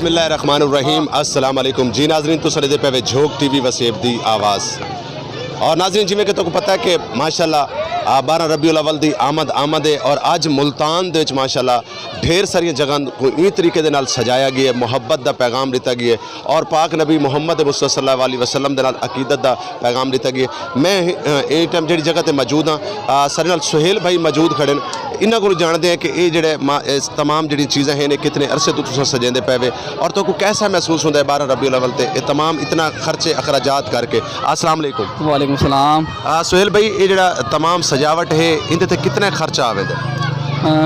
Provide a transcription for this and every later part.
बिस्मिल्लाहिर्रहमानिर्रहीम अस्सलाम वालेकुम जी नाजरीन तो सरे पे झोंक टीवी वसेब दी आवाज़ और नाजरीन जिमें कि तो पता है कि माशाल्लाह 12 रबीउल अव्वल दी आमद है और अज मुल्तान दे विच माशाल्लाह ढेर सारिया जगह को ई तरीके दे नाल सजाया गया, मुहब्बत दा पैगाम दिता गया और पाक नबी मुहम्मद मुस्तफा सल्लल्लाहु अलैहि वसल्लम दे नाल अकीदत दा पैगाम दिता गया। मैं इस टाइम जी जगह ते मौजूद हाँ, सारे नाल सुहेल भाई मौजूद खड़े इन्हों को जानते हैं कि ये जोड़े तमाम जी चीज़ें हैं कितने अरसे तो तुम सजेंदे पे वे और तो को कैसा महसूस होता है 12 रबीउल अव्वल ते तमाम इतना खर्चे अखराजात करके। अस्सलाम वालेकुम। वालेकुम सलाम। सुहेल भाई ये जोड़ा तमाम सजावट है इनते कितना खर्चा आवे?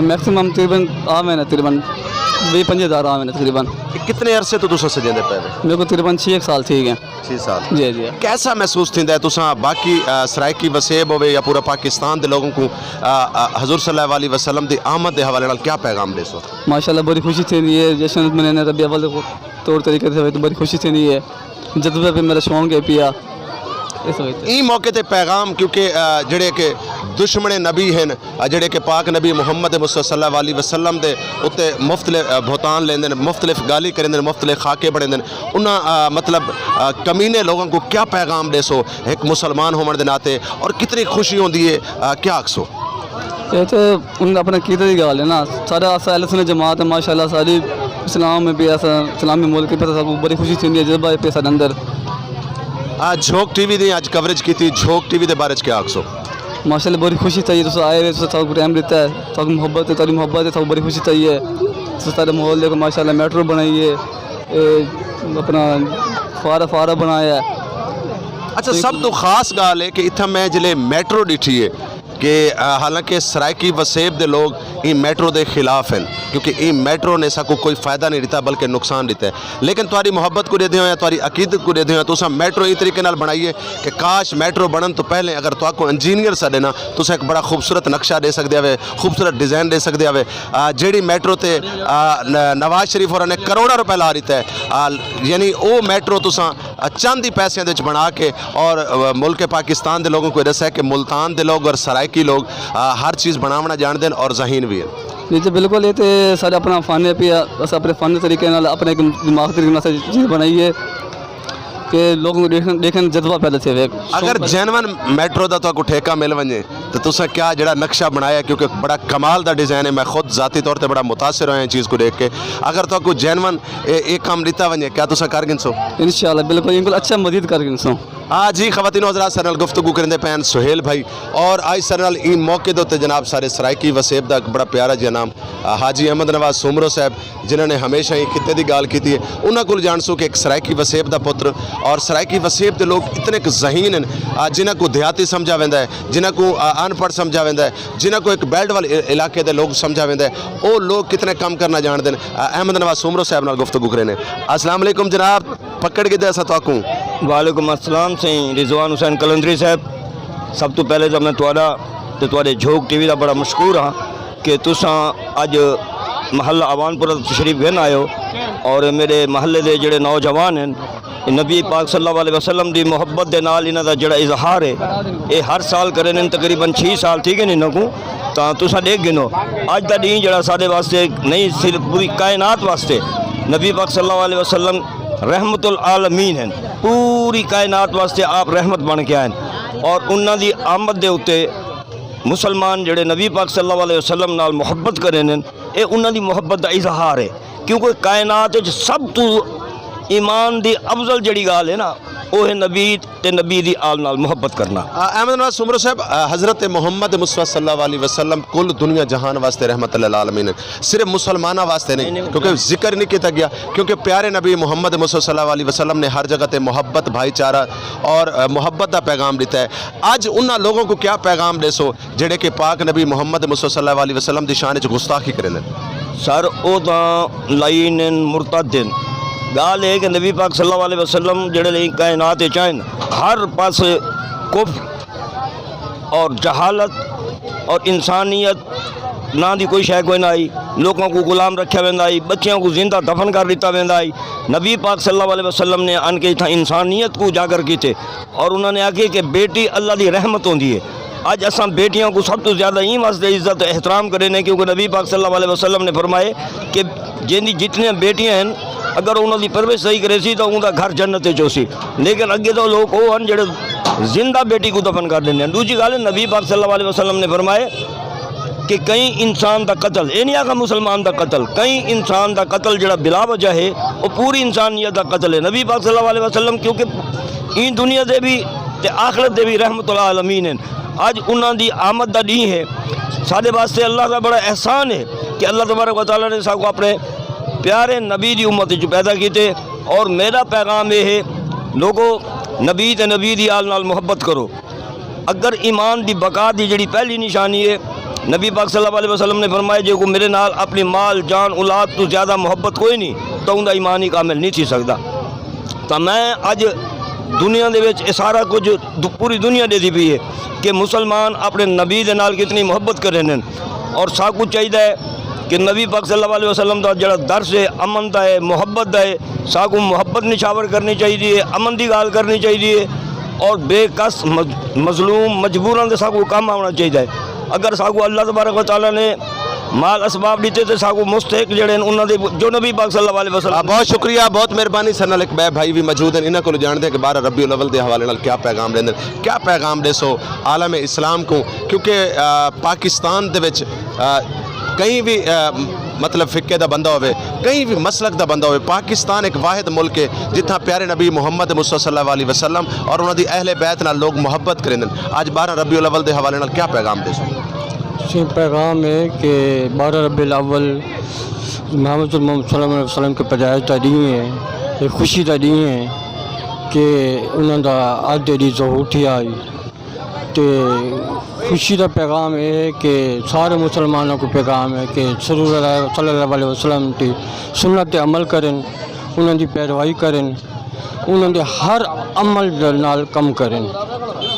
मैक्सिमम तकरीबन आवे तकरीबन 20-25 आवे तकरीबन। कितने अरसे तो तुम सजेंदे पे वे? मेरे को तकरीबन 6 साल थी गए। 6 साल जी जी। कैसा महसूस थी तुसा बाकी सराइकी वसेब होवे या पूरा पाकिस्तान के लोगों को हजूर सल्लल्लाहु अलैहि वसल्लम की आमद के हवाले नाल क्या पैगाम दे सो? माशाल्लाह बड़ी खुशी थी ये जश्न मनाने रबी अव्वल को तौर तरीके से तो बड़ी खुशी थी ये जज्बे पे मेरा शौक है पिया इस मौके ते पैगाम क्योंकि जड़े के दुश्मन नबी हैं जड़े के पाक नबी मुहम्मद मुस्तफा सल्लल्लाहु अलैहि वसल्लम दे उत्ते मुख्तलिफ भुगतान लेंदे मुख्तलिफ गाली करेंदे मुख्तलिफ खाके बनेंदे उन्हें मतलब कमीने लोगों को क्या पैगाम दे सो एक मुसलमान होने के नाते और कितनी खुशी होती है क्या आखसो? ये तो उन अपने कीदे की गल है ना सारा अहले सुन्नत जमात है माशाल्लाह सारी इस्लाम में भी ऐसा इस्लामी मुल्क पे सब बड़ी खुशी थी जज्बा पे सारे अंदर। आज झोंक टीवी ने आज कवरेज की थी झोंक टीवी के बारे में क्या आखसो? माशाल्लाह बड़ी खुशी चाहिए तो आए हुए तो टाइम देता है तो मोहब्बत है तारी मोहब्बत है तो बड़ी खुशी चाहिए तो सारे माहौल देखो माशाल्लाह मेट्रो बनाई है अपना फारा बनाया है। अच्छा सब तो खास गाल है कि इतना मैं जिले मेट्रो डिठी है कि हालांकि सराइकी वसेब दे लोग ये मेट्रो के खिलाफ हैं क्योंकि ये मेट्रो ने सबको कोई फ़ायदा नहीं दिता बल्कि नुकसान दिता है, लेकिन तुम्हारी मोहब्बत को देते हो या तुम्हारी अकीदत को देते हो तो मेट्रो इस तरीके नाल बनाइए कि काश मेट्रो बनन तो पहले अगर तो इंजीनियर साढ़े ना तो एक बड़ा खूबसूरत नक्शा दे सकते हैं, खूबसूरत डिज़ाइन दे सकते हैं। जी मेट्रो ते नवाज शरीफ और ने करोड़ों रुपए ला दिता है यानी वो मेट्रो तो चंद ही पैसों बना के और मुल्क पाकिस्तान के लोगों को दसा है कि मुल्तान के लोग और सराइकी लोग हर चीज़ बनावना जानते हैं और जहीन भी है। जी जी बिल्कुल ये तो सारे अपना फन है पिया बस अपने फन तरीके अपने दिमाग तरीके से चीज़ बनाई है कि लोगों को देखने जज्बा पैदा थे। अगर जैनवन मेट्रो का तो ठेका मिल वजे तो तुसा क्या जरा नक्शा बनाया क्योंकि बड़ा कमाल का डिज़ाइन है, मैं खुद ज़ाती तौर पर बड़ा मुतासर हुआ चीज़ को देख के, अगर तो जैनवन एक काम दिता वजे क्या तुसा कर गिनसो? इंशाल्लाह बिल्कुल अच्छा मजीद कर गिनसो। हाँ जी खवातीन हज़रात सर गुफ्तगू करेंदे पैन सुहेल भाई और आज सर इन मौके के उत्ते जनाब सारे सराइकी वसेब का बड़ा प्यारा जिहा नाम हाजी अहमद नवाज सुमरो साहब जिन्होंने हमेशा ही खिते की गाल की है उन्होंने को जान सो कि एक सराइकी वसेब का पुत्र और सराइकी वसेब के लोग इतने जहीन हैं जिन्हों को देहाती समझा वेंदा है, जिन्हों को अनपढ़ समझा वेंदा है, जिन्हों को एक बैल्ट वाले इलाके के लोग समझा वेंदा है, वो लोग कितने कम करना जानते हैं। अहमद नवाज सुमरो साहब नाल गुफ्तगू करें। अस्सलाम वालेकुम जनाब, पकड़ के दसा तो वालेकुम अस्सलाम सही रिजवान हुसैन कलंदरी साहब, सब तो पहले तो मैं तुहाडा ते तुहाडे झोंक टीवी का बड़ा मशकूर हाँ कि तुसा अज महल्ला अवानपुरा तशरीफ घेन आए हो और मेरे महल्ले के जोड़े नौजवान हैं नबी पाक सल्लल्लाहु अलैहि वसल्लम की मुहब्बत के नाल इन्हां दा जिहड़ा इजहार है ये हर साल करें तकरीबन 6 साल ठीक है इन्हों को तो तुसा देख गिनो अज का डी जिहड़ा साडे वास्ते नहीं सिर्फ पूरी कायनात वास्ते नबी पाक सल्लल्लाहु अलैहि वसल्लम रहमतुल आलमीन हैं, पूरी कायनात वास्ते आप रहमत बन के आए और उन्हां दी आमद दे उत्ते मुसलमान जिहड़े नबी पाक सल्लल्लाहु अलैहि वसल्लम नाल मुहब्बत करें ये उन्हां दी मुहब्बत का इजहार है क्योंकि कायनात सब तो ईमान दी अफजल जड़ी गाल है ना वो है नबी ते नबी दी आल नाल मुहब्बत करना। अहमद नवाज सुमरो साहब हज़रत मुहम्मद मुस्तफा सल्लल्लाहु अलैहि वसल्लम कुल दुनिया जहान वास्ते रहमत लिल आलमीन सिर्फ मुसलमाना वास्ते नहीं क्योंकि जिक्र नहीं किया गया क्योंकि प्यारे नबी मुहम्मद मुस्तफा सल्लल्लाहु अलैहि वसल्लम ने हर जगह पे मोहब्बत भाईचारा और मोहब्बत का पैगाम दिता है। अज उन्होंने लोगों को क्या पैगाम दे सो जेडे कि पाक नबी मुहम्मद मुस्तफा सल्लल्लाहु अलैहि वसल्लम की शान च गुस्ताखी करें? सर वो तो लाइन मुर्तदिन गाल है कि नबी पाक सल्लल्लाहु अलैहि वसल्लम जेड़े कायनात चाहन हर पास कुफ्र और जहालत और इंसानियत ना दी कोई शय कोई ना आई, लोगों को गुलाम रखा वेंदा आई, बच्चियों को जिंदा दफन कर दिता वेंदा आई। नबी पाक सल्लल्लाहु अलैहि वसल्लम ने आन के इतना इंसानियत को उजागर किए और उन्होंने आखे कि बेटी अल्लाह की रहमत होती है। अज असा बेटियों को सब तो ज़्यादा ई वास्ते इज्जत एहतराम करें क्योंकि नबी पाक सल्लल्लाहु अलैहि वसल्लम ने फरमाए कि जिनकी जितनी बेटियां हैं اگر انہوں دی پرورش صحیح کرے سی تو انہوں دا گھر جنت چ سی، لیکن اگے تو لوگ وہ ہیں جڑے زندہ بیٹی کو دفن کر دیں۔ دوسری گل ہے نبی پاک صلی اللہ علیہ وسلم نے فرمائے کہ کئی انسان دا قتل، یہ نہیں آخا مسلمان دا قتل، کئی انسان دا قتل جڑا بلا وجہ ہے وہ پوری انسانیت دا قتل ہے۔ نبی پاک صلی اللہ علیہ وسلم کیونکہ این دنیا دے بھی تے آخرت دے بھی رحمت اللہ عالمین ہیں، اج انہاں دی آمد دا دین ہے، سارے واسطے اللہ کا بڑا احسان ہے کہ اللہ تبارک و تعالیٰ نے سب کو اپنے پیارے نبی دی امت جو پیدا کیتے۔ اور میرا پیغام یہ ہے لوگوں نبی تے نبی دی آل نال محبت کرو۔ اگر ایمان دی بقا دی جڑی پہلی نشانی ہے، نبی پاک صلی اللہ علیہ وسلم نے فرمایا جے کو میرے نال اپنی مال جان اولاد تو زیادہ محبت کوئی نہیں تو اوندا ایمان ہی کامل نہیں تھی سکتا۔ تو میں اج دنیا دے وچ سارا کچھ پوری دنیا دے دی بھی ہے کہ مسلمان اپنے نبی دے نال کتنی محبت کرے ہیں، اور سب کچھ چاہیے کہ نبی پاک صلی اللہ علیہ وسلم دا جڑا درس ہے امن دا ہے، محبت دا ہے، سب کو محبت نشاور کرنی چاہیے، امن دی گال کرنی چاہیے، اور بے کس مظلوم مجبوراں دے سب کو کام آنا چاہیے۔ اگر سب کو اللہ تبارک و تعالیٰ نے مال اسباب دیتے تو سب کو مستحق جڑے ہیں انہوں نے جو نبی پاک صلی اللہ علیہ وسلم۔ بہت شکریہ، بہت مہربانی سر نال اقبال بھائی بھی موجود ہیں، انہاں کو جانتے ہیں کہ 12 ربیع الاول دے حوالے نال کیا پیغام دیندے، کیا پیغام دے سو عالم اسلام کو، کیونکہ پاکستان دے وچ کہیں بھی مطلب فقہ دا بندہ ہوئے، کہیں بھی مسلک دا بندہ ہوئے، پاکستان ایک واحد ملک ہے جتنا پیارے نبی محمد مصطفیٰ صلی اللہ علیہ وسلم اور انہوں دی اہل بیت نال لوگ محبت کریں۔ آج 12 ربیع الاول دے حوالے نال کیا پیغام دے سو؟ پیغام ہے کہ 12 ربیع الاول محمد صلی اللہ علیہ وسلم کے پیدائش کا دن ہے، ایک خوشی کا دن ہے کہ انہوں دا اج دی ظہور تھی آئی، تو خوشی کا پیغام یہ ہے کہ سارے مسلمانوں کو پیغام ہے کہ صلی اللہ علیہ وسلم کی سنت تے عمل کریں، انہوں دی پیروی کریں، انہوں دے ہر عمل نال کم کریں۔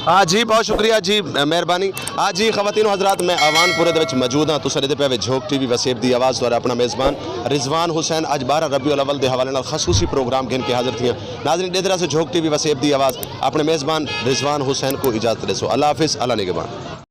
ہاں جی بہت شکریہ جی، مہربانی۔ آج جی خواتین و حضرات میں آوان پورے دے وچ موجود ہاں، تساں دے پے جھوک ٹی وی وسیب دی آواز دوارا اپنا میزبان رضوان حسین اج 12 ربیع الاول دے حوالے نال خصوصی پروگرام گھن کے حاضر تھیاں۔ ناظرین ڈیدرا سے جھوک ٹی وی وسیب دی آواز اپنے میزبان رضوان حسین کو اجازت دے سو۔ اللہ حافظ، اللہ نگہبان۔